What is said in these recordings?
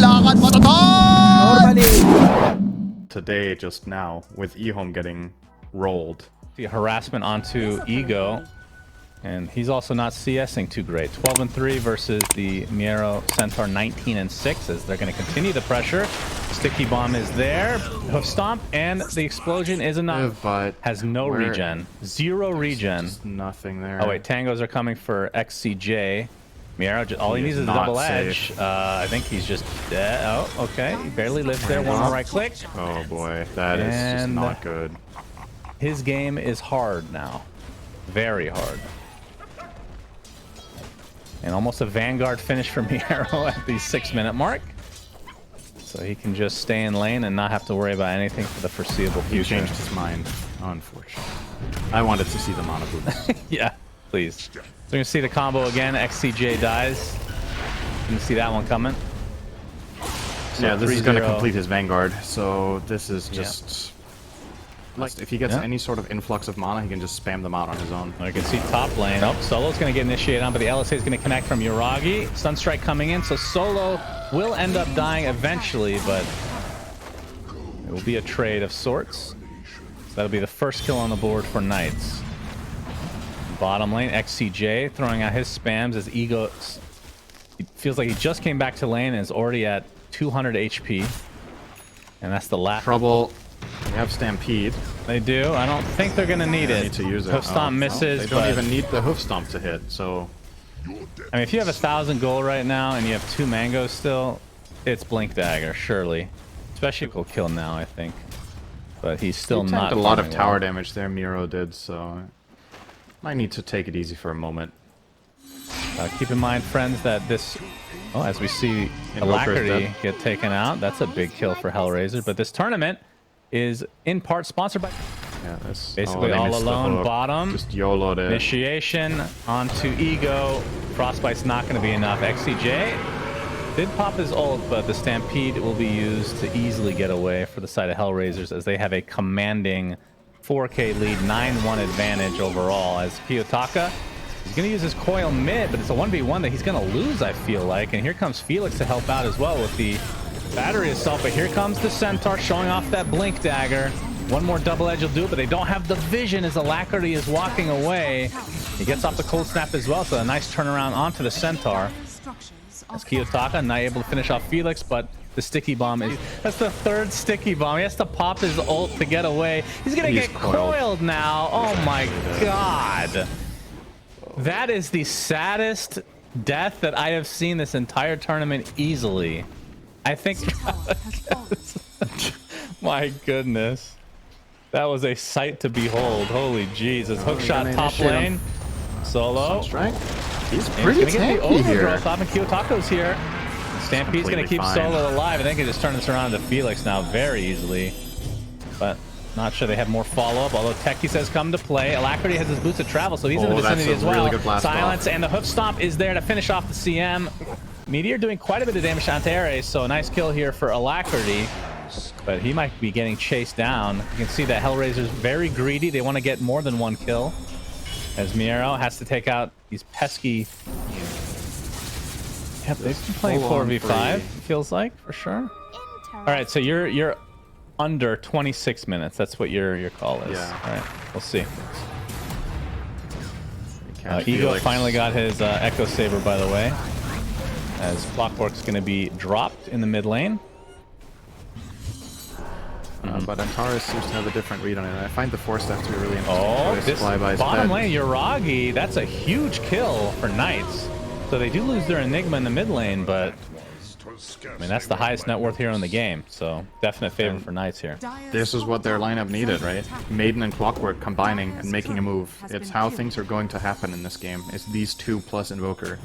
lakad matatag! Normally. Today, just now, with Ehome getting rolled. The harassment onto Ego. And he's also not CSing too great. 12-3 versus the Miero Centaur 19-6 as they're going to continue the pressure. Sticky bomb is there. Hoof stomp and the explosion is enough. But has no regen. Zero regen. Just nothing there. Oh wait, tangos are coming for XCJ. Miero, all he needs is a not double safe. edge. I think he's just dead. Oh, okay. He barely lives there. One more right click. Oh boy, that is just not good. His game is hard now. Very hard. And almost a Vanguard finish for Miero at the 6-minute mark. So he can just stay in lane and not have to worry about anything for the foreseeable He future. changed his mind, unfortunately. I wanted to see the mana boots. Yeah, please. So you're going to see the combo again. XCJ dies. You can see that one coming. So Yeah, this is going to 3-0. complete his Vanguard. So this is just... Like, if he gets any sort of influx of mana, he can just spam them out on his own. You can see top lane. Oh, Solo's going to get initiated on, but the LSA is going to connect from Yuragi. Sunstrike coming in, so Solo will end up dying eventually, but it will be a trade of sorts. So that'll be the first kill on the board for Knights. Bottom lane, XCJ throwing out his spams as Ego... He feels like he just came back to lane and is already at 200 HP. And that's the last... Trouble. They have Stampede. They do. I don't think they're going to need it. Need to use it. Hoof stomp misses. They don't but... even need the hoof stomp to hit, so... I mean, if you have 1,000 gold right now and you have 2 mangoes still, it's Blink Dagger, surely. Especially if he'll kill now, I think. But he's still He not. tanked a lot of farming tower well. damage there, Miero did, so... Might need to take it easy for a moment. Keep in mind, friends, that this... Oh, as we see Alacrity get taken out, that's a big kill for HellRaisers. But this tournament is in part sponsored by... Yeah, that's Basically they all missed the alone, hook. bottom. Just YOLO'd it. Initiation onto Ego. Frostbite's not going to be enough. XCJ did pop his ult, but the Stampede will be used to easily get away for the side of HellRaisers as they have a commanding 4K lead, 9-1 advantage overall. As Kiyotaka, he's going to use his coil mid, but it's a 1v1 that he's going to lose, I feel like. And here comes Felix to help out as well with the battery itself. But here comes the Centaur showing off that Blink Dagger. One more double edge will do it, but they don't have the vision as Alacrity is walking away. He gets off the cold snap as well, so a nice turnaround onto the Centaur. As Kiyotaka not able to finish off Felix, but the sticky bomb is... That's the 3rd sticky bomb. He has to pop his ult to get away. He's gonna get coiled now. Oh my god. That is the saddest death that I have seen this entire tournament easily. I think... My goodness. That was a sight to behold. Holy Jesus. Hookshot top lane. Solo. Strike. He's And pretty he's gonna get the tanky here. overgrowth off, and Kiyotako's here. Stampede's gonna keep Solo alive. I think he just turned this around to Felix now very easily. But not sure they have more follow-up, although Techie says come to play. Alacrity has his boots of travel, so he's in the vicinity as well. Really good blast Silence off. and the hoof stomp is there to finish off the CM. Meteor doing quite a bit of damage to Antares, so a nice kill here for Alacrity. But he might be getting chased down. You can see that HellRaisers very greedy. They want to get more than 1 kill. As Miero has to take out these pesky... Yep, they've been playing 4v5, it feels like, for sure. All right, so you're under 26 minutes. That's what your call is. Yeah. All right, we'll see. Ego Felix. finally got his Echo Saber, by the way. As Clockwork's going to be dropped in the mid lane. But Antares seems to have a different read on it. I find the Force Staff to be really interesting. Oh, choice. this Flyby's bottom dead. lane, Yuragi, that's a huge kill for Knights. So they do lose their Enigma in the mid lane, but I mean, that's the highest net worth hero in the game. So definite favor for Knights here. This is what their lineup needed, right? Maiden and Clockwork combining and making a move. It's how things are going to happen in this game. It's these 2 plus Invoker.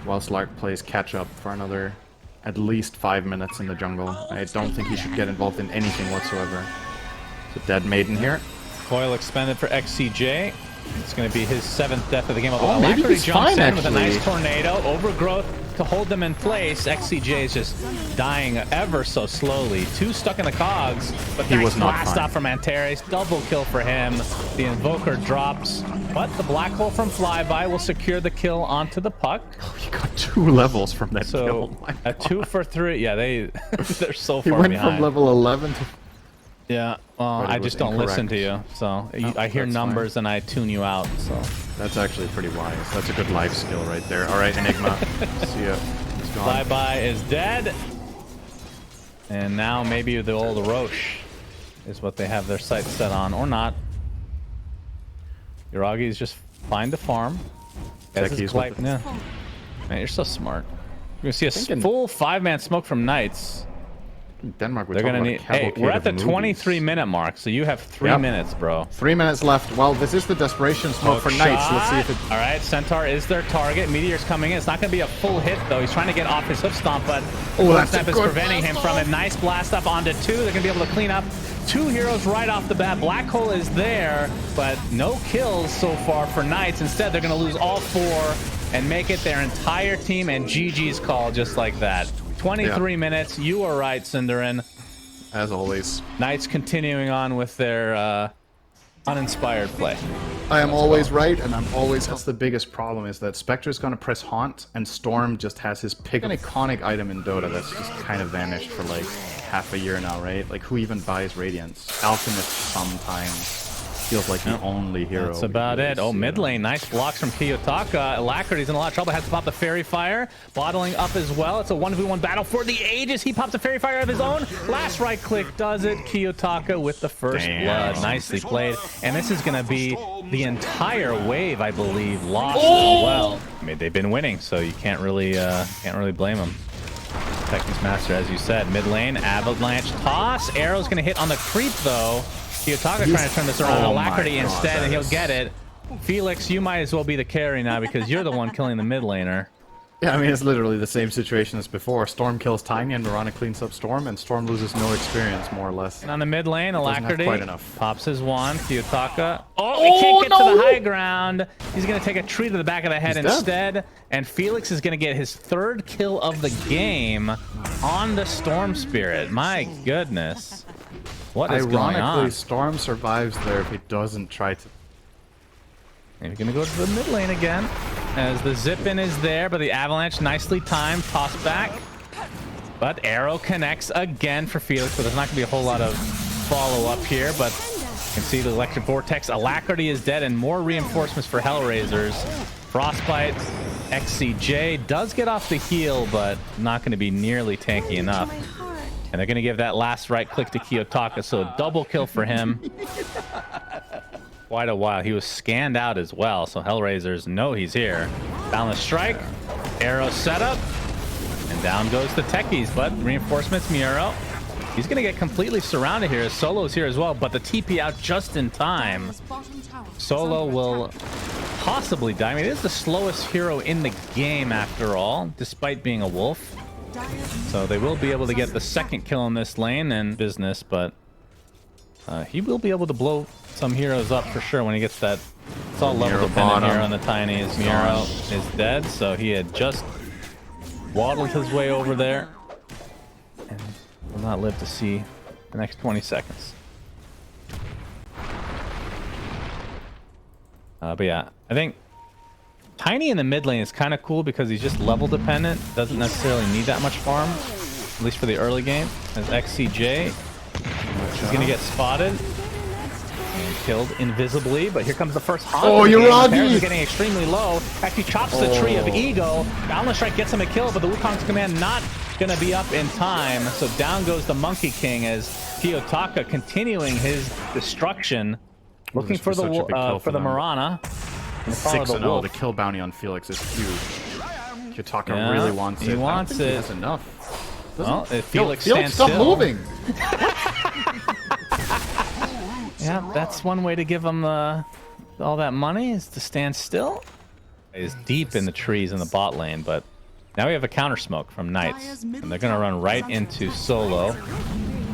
Whilst Lark plays catch up for another at least 5 minutes in the jungle. I don't think he should get involved in anything whatsoever. So dead Maiden here. Coil expended for XCJ. It's going to be his 7th death of the game. Oh, maybe Alacrity he's jumps fine, in with a actually. nice tornado. Overgrowth to hold them in place. XCJ is just dying ever so slowly. 2 stuck in the cogs, but He was not blast fine. off from Antares. Double kill for him. The Invoker drops, but the Black Hole from Flyby will secure the kill onto the puck. He got 2 levels from that So kill. My a God. 2 for 3. Yeah, they're so He far went behind. from level 11 to... Yeah, well, But it I was just don't listen to you. So I hear that's numbers and I tune you out. So That's actually pretty wise. That's a good life skill right there. All right, Enigma. See ya. He's gone. Flyby is dead. And now maybe the old Roche is what they have their sights set on, or not. Yuragi is just fine to farm. Techies with the- Yeah. Man, you're so smart. You're gonna see a Thinking- full 5-man smoke from Knights. Denmark, we're They're talking gonna about need. a Hey, cavalcade we're at the of movies. 23-minute mark, so you have 3 Yep. minutes, bro. 3 minutes left. Well, this is the desperation smoke for Knights. Let's see if it... All right, Centaur is their target. Meteor's coming in. It's not going to be a full hit, though. He's trying to get off his hoof stomp, but that's Snap a is good preventing him from it. Nice blast up onto 2. They're going to be able to clean up 2 heroes right off the bat. Black Hole is there, but no kills so far for Knights. Instead, they're going to lose all 4 and make it their entire team, and GG's call just like that. 23 minutes. You are right, Cinderin. As always. Knights continuing on with their uninspired play. I am always right, and I'm always... That's the biggest problem, is that Spectre's gonna press Haunt, and Storm just has his pick. An iconic item in Dota that's just kind of vanished for like half a year now, right? Like, who even buys Radiance? Alchemist sometimes feels like the only hero. That's about it. Oh, mid lane. Nice blocks from Kiyotaka. Alacrity's in a lot of trouble. Has to pop the Fairy Fire. Bottling up as well. It's a 1v1 battle for the ages. He pops a Fairy Fire of his own. Last right click does it. Kiyotaka with the first blood. Nicely played. And this is going to be the entire wave, I believe, lost as well. I mean, they've been winning, so you can't really blame them. Technics Master, as you said. Mid lane. Avalanche toss. Arrow's going to hit on the creep, though. Kiyotaka trying to turn this around. Alacrity instead, and he'll get it. Felix, you might as well be the carry now because you're the one killing the mid laner. Yeah, I mean, it's literally the same situation as before. Storm kills Tiny, and Mirana cleans up Storm, and Storm loses no experience, more or less. And on the mid lane, Alacrity quite enough. pops his wand. Kiyotaka. Oh, he can't get to the high ground. He's going to take a tree to the back of the head instead. And Felix is going to get his 3rd kill of the game on the Storm Spirit. My goodness. What is going Ironically, on? Storm survives there if he doesn't try to... And he's going to go to the mid lane again. As the zip-in is there, but the Avalanche nicely timed. Toss back. But Arrow connects again for Felix, but there's not going to be a whole lot of follow-up here. But you can see the Electric Vortex. Alacrity is dead, and more reinforcements for HellRaisers. Frostbite, XCJ does get off the heal, but not going to be nearly tanky enough. And they're going to give that last right click to Kiyotaka, so a double kill for him. Quite a while. He was scanned out as well, so HellRaisers know he's here. Balance strike, arrow setup, and down goes the techies, but reinforcements Muro. He's going to get completely surrounded here. Solo's here as well, but the TP out just in time. Solo will possibly die. I mean, it is the slowest hero in the game after all, despite being a wolf. So they will be able to get the 2nd kill in this lane and business, but he will be able to blow some heroes up for sure when he gets that. It's all level dependent here on the Tinies. Muro is dead, so he had just waddled his way over there and will not live to see the next 20 seconds. But yeah, I think Tiny in the mid lane is kind of cool because he's just level dependent. Doesn't necessarily need that much farm, at least for the early game. As XCJ is going to get spotted and killed invisibly, but here comes the first haunt. Oh, Yuragi! Is getting extremely low. Actually chops the tree of Ego. Balance Strike gets him a kill, but the Wukong's command not going to be up in time. So down goes the Monkey King as Kiyotaka continuing his destruction. Looking for the Mirana. 6-0. The kill bounty on Felix is huge. Kiyotaka really wants it. He wants it. He has enough. Well, if Felix stands stop still, moving. Yeah, that's one way to give him all that money is to stand still. Is deep in the trees in the bot lane, but now we have a counter smoke from Knights, and they're gonna run right into Solo.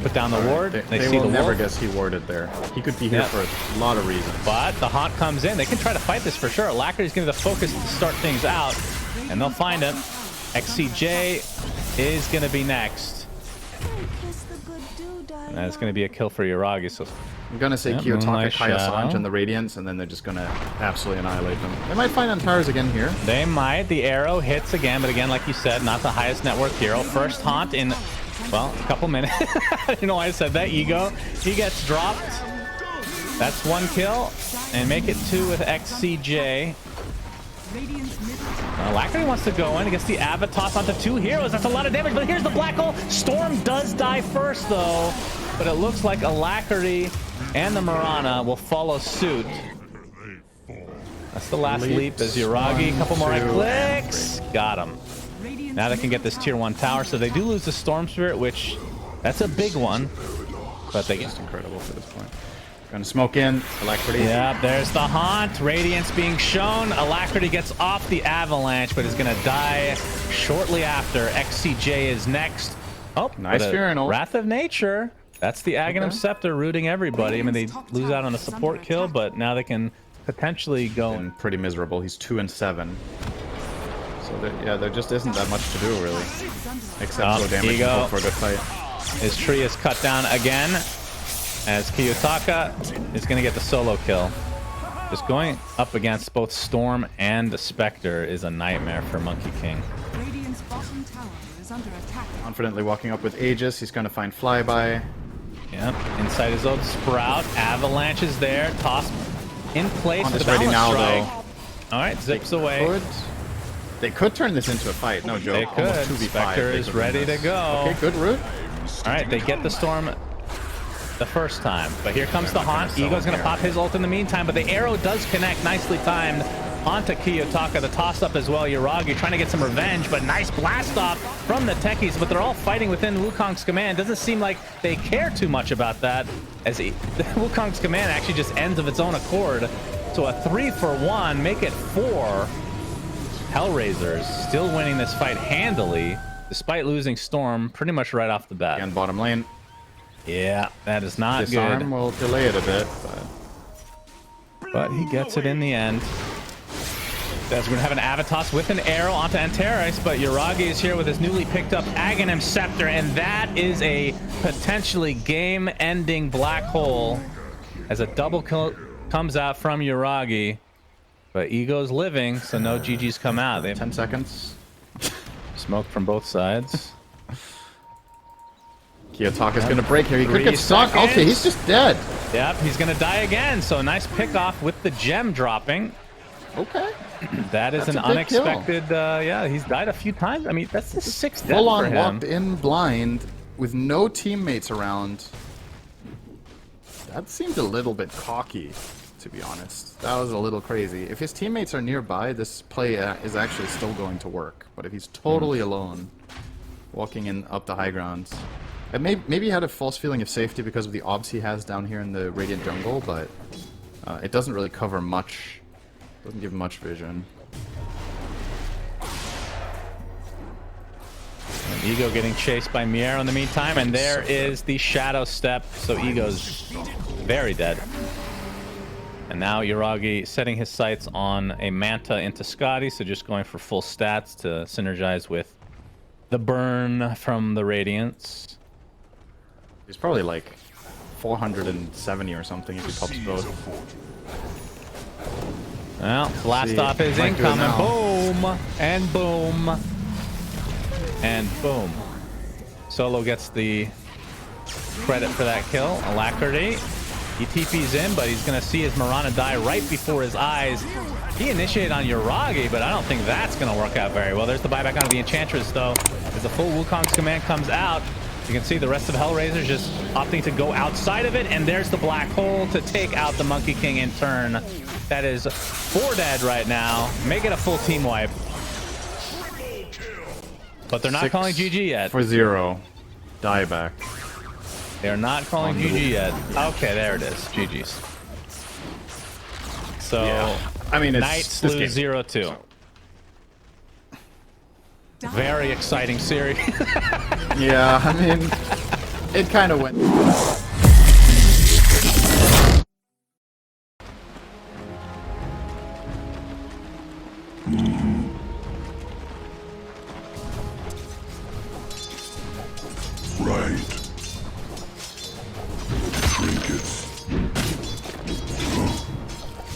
Put down the ward. They see will the never wolf. guess he warded there. He could be here for a lot of reasons. But the haunt comes in. They can try to fight this for sure. Alacrity's gonna be the focus to start things out, and they'll find him. XCJ is going to be next. And that's going to be a kill for Yuragi. So I'm gonna say Kiyotaka, Kaya Sanj, and the Radiance, and then they're just gonna absolutely annihilate them. They might find Antares again here. They might. The arrow hits again, but again, like you said, not the highest net worth hero. First haunt in, well, a couple minutes. I don't know why I said that. Ego, he gets dropped. That's one kill, and make it 2 with XCJ. Alacrity wants to go in. He gets the Avatos onto 2 heroes. That's a lot of damage, but here's the black hole. Storm does die first, though. But it looks like Alacrity and the Mirana will follow suit. That's the last leap as Yuragi. A couple more right clicks. Got him. Now they can get this tier 1 tower. So they do lose the Storm Spirit, which that's a big one. But they get just incredible for this point. Gonna smoke in. Alacrity. Yeah, there's the haunt. Radiance being shown. Alacrity gets off the avalanche, but is gonna die shortly after. XCJ is next. Oh, nice Furinal. Wrath of Nature. That's the Aghanim Scepter rooting everybody. I mean, they lose out on the support kill, but now they can potentially go. And pretty miserable. He's 2 and 7. So yeah, there just isn't that much to do really, except go damage and hope for a good fight. His tree is cut down again, as Kiyotaka is going to get the solo kill. Just going up against both Storm and the Spectre is a nightmare for Monkey King. Confidently walking up with Aegis. He's going to find Flyby. Yep, inside his own Sprout. Avalanche is there. Toss in place for the ready now, strike. though. All right, zips away. They could turn this into a fight. No joke. They could. Almost 2v5. Spectre is ready to go. Okay, good route. All right, they get the Storm the first time, but here comes the haunt. Ego's gonna pop his ult in the meantime, but the arrow does connect, nicely timed onto Kiyotaka. The toss up as well. Yuragi trying to get some revenge, but nice blast off from the techies, but they're all fighting within Wukong's command. Doesn't seem like they care too much about that, as Wukong's command actually just ends of its own accord. So a 3-for-1, make it 4. HellRaisers still winning this fight handily, despite losing Storm pretty much right off the bat. And bottom lane. Yeah, that is not Disarm good. will delay it a bit, but he gets it in the end. As we're gonna have an Avatos with an arrow onto Antares, but Yuragi is here with his newly picked up Aghanim Scepter, and that is a potentially game-ending black hole as a double kill comes out from Yuragi. But Ego's living, so no GG's come out. They have 10 seconds. Smoke from both sides. Kiyotaka's gonna break here. He could get stuck. Okay, he's just dead. Yep, he's gonna die again. So nice pick off with the gem dropping. Okay. That is an unexpected. Yeah, he's died a few times. I mean, that's the 6th death Full for on him. walked in blind with no teammates around. That seemed a little bit cocky, to be honest. That was a little crazy. If his teammates are nearby, this play is actually still going to work. But if he's totally alone, walking in up the high grounds, and maybe he had a false feeling of safety because of the obs he has down here in the Radiant jungle, but it doesn't really cover much. Doesn't give much vision. And Ego getting chased by Miero in the meantime, and there is the shadow step. So Ego's very dead. And now Yuragi setting his sights on a Manta into Scotty, so just going for full stats to synergize with the burn from the Radiance. He's probably like 470 or something if he pops both. Well, blast off is incoming. Boom! And boom! And boom. Solo gets the credit for that kill. Alacrity. He TP's in, but he's going to see his Mirana die right before his eyes. He initiated on Yuragi, but I don't think that's going to work out very well. There's the buyback onto the Enchantress, though. As the full Wukong's command comes out, you can see the rest of HellRaisers just opting to go outside of it, and there's the black hole to take out the Monkey King in turn. That is 4 dead right now. Make it a full team wipe. But they're not calling GG yet. 6-for-0. Dieback. They're not calling GG yet. Okay, there it is. GG's. So, yeah. I mean, it's Knights lose 0-2. Very exciting series. Yeah, I mean, it kind of went.